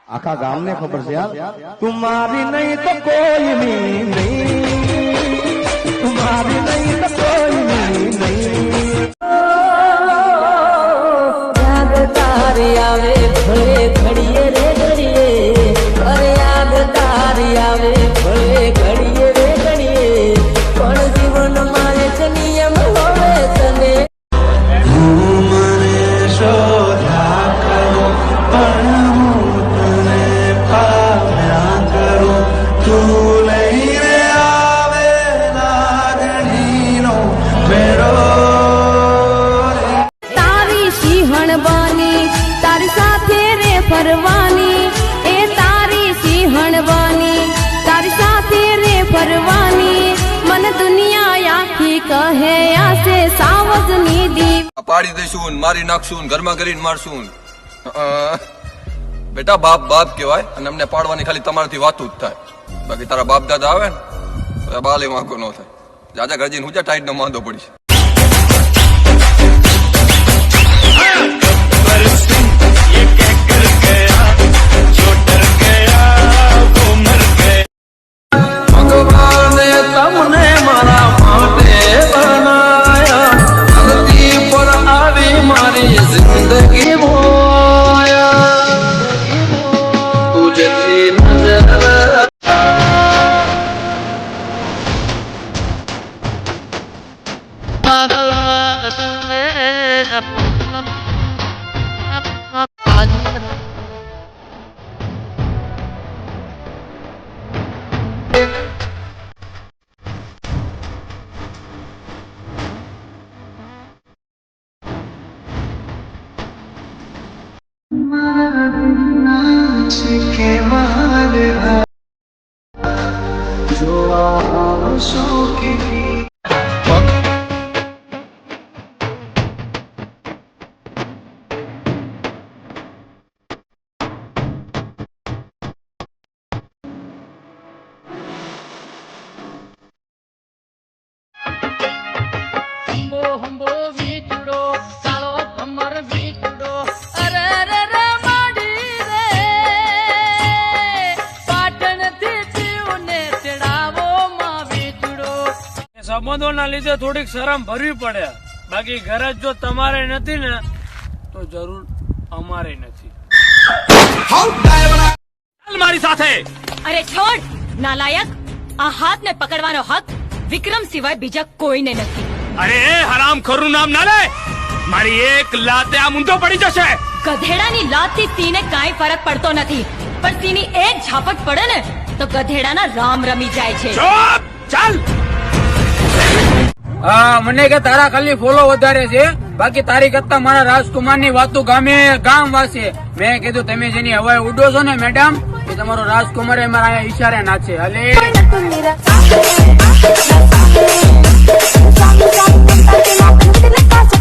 આખા ગામને ખબર છે યાર, તુમારી નહીં તો કોઈની નહીં, તુમારી નહીં તો કોઈની નહીં. યાદ તારી આવે ભલે ઘડીએ રે ઘડીએ, અરે યાદ તારી આવે ભલે ઘડીએ રે ઘડીએ, પણ જીવનમાં એક નિયમ હવે તને તારી સાથે રે ફરવાની, એ તારી સિંહણ બની તારી સાથે રે ફરવાની, મન દુનિયા આખી કહે આસે સાવજની દી પાડી દઈશું, મારી નાખશું, ઘરમાં કરીને મારશું. બેટા બાપ બાપ કહેવાય અને અમને પાડવાની ખાલી તમારાથી વાતું જ થાય, બાકી તારા બાપ દાદા આવે ને તો બાલે વાંકો ન થાય. જાજા ગરજીને હું ટાઈટ નો માંદો પડી. સંબંધોના લીધે થોડીક શરમ ભરવી પડે, બાકી ઘરે જો તમારે નથી ને તો જરૂર અમારે નથી. ચાલ મારી સાથે. અરે છોડ નાલાયક, આ હાથને પકડવાનો હક વિક્રમ સિવાય બીજા કોઈને નથી. અરે હરામ ખોરું નામ ના લે, મારી એક લાતે આ મૂંધો પડી જશે. ગધેડાની લાતથી સિંહને કાંઈ ફરક પડતો નથી, પણ સિંહની એક ઝાપટ પડે ને તો ગધેડાના રામ રમી જાય છે. ચાલ. હા, મને કે તારા ખાલી ફોલો વધારે છે, બાકી તારી કરતા મારા રાજકુમાર ની વાતો ગામે ગામ વાસે. મેં કીધું તમે જેની હવાએ ઉડો છો ને મેડમ, એ તમારો રાજકુમાર મારા ઈશારે નાચે. હલે